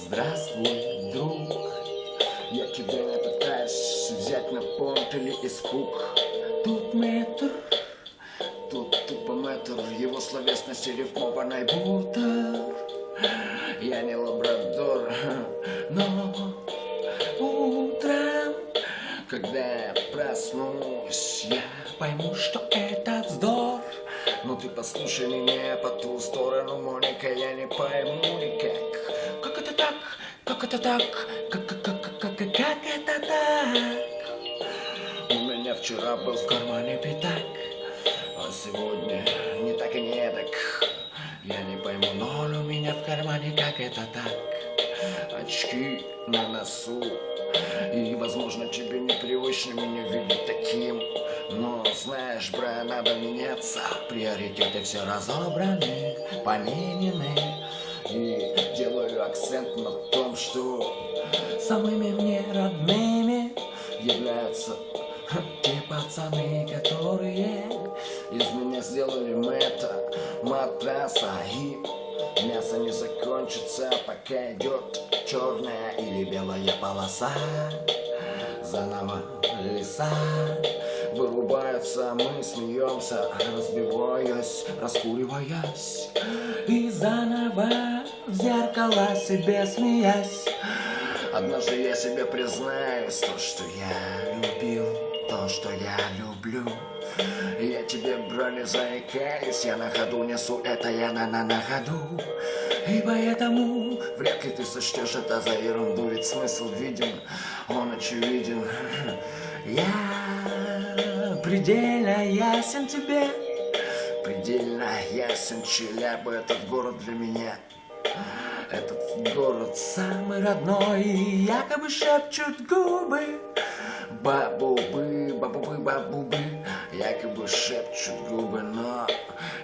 Здравствуй, друг. Я тебя не пытаюсь взять на понт или испуг. Тут метр, тут тупометр, его словесности рифмованной будто. Я не лабрадор, но утром, когда я проснусь, я пойму, что это вздор. Ну ты послушай меня по ту сторону, Моника, я не пойму никак. Как это так? Как это так? Как это так? У меня вчера был в кармане пятак, а сегодня не так и не так. Я не пойму, ноль у меня в кармане, как это так? Очки на носу, и, возможно, тебе непривычно меня видеть таким. Но знаешь, брат, надо меняться. Приоритеты все разобраны, поменены. И делаю акцент на том, что самыми мне родными являются те пацаны, которые из меня сделали матраса. И мясо не закончится, пока идет черная или белая полоса. Заново леса вырубаются, мы смеемся, разбиваясь, раскуриваясь. И заново в зеркало себе смеясь. Однажды я себе признаюсь, то, что я любил, то, что я люблю. Я тебе, бро, не заикаюсь, я на ходу несу это, я на ходу. И поэтому вряд ли ты сочтешь это за ерунду, ведь смысл виден, он очевиден. Я предельно ясен тебе, предельно ясен Челябы, этот город для меня. Этот город самый родной, якобы шепчут губы. Бабубы, бабубы, бабубы, якобы шепчут губы, но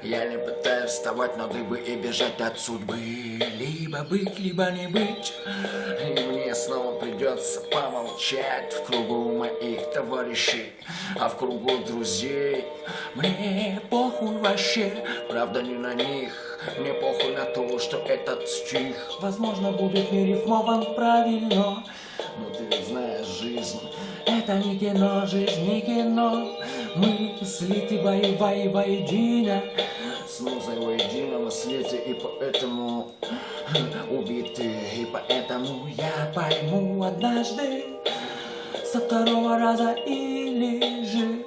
я не пытаюсь вставать на дыбы и бежать от судьбы. Либо быть, либо не быть. И мне снова придется помолчать в кругу моих товарищей, а в кругу друзей мне похуй вообще, правда не на них. Мне похуй на то, что этот стих, возможно, будет не рифмован правильно. Но ты ведь знаешь, жизнь это не кино, жизнь не кино. Мы слиты воедино, с музой воедино мы слиты, и поэтому убиты. И поэтому я пойму однажды со второго раза или же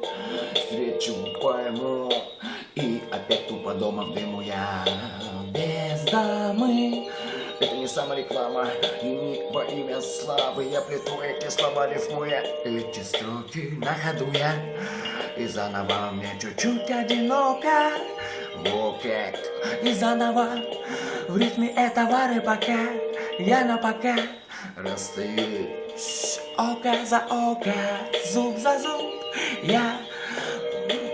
встречу пойму. И опять тупо дома в дыму я без дамы. Это не самореклама и не во имя славы. Я плету эти слова, рифмуя эти строки на ходу я. И заново мне чуть-чуть одиноко. Во как. И заново в ритме этого рыбака я на пока расстаюсь. Око за око, зуб за зуб. Я,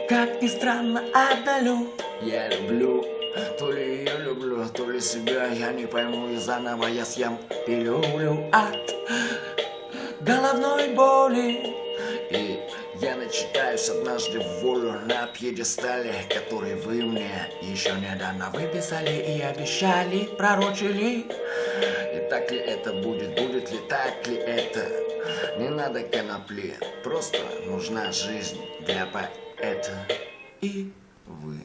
как ни странно, отдалю. Я люблю, то ли ее люблю, то ли себя, я не пойму. И заново я съем пилюлю от головной боли. И я начитаюсь однажды в волю на пьедестале, который вы мне еще недавно выписали и обещали, пророчили. И так ли это будет, будет ли так ли это? Не надо конопли, просто нужна жизнь для поэта. И вы.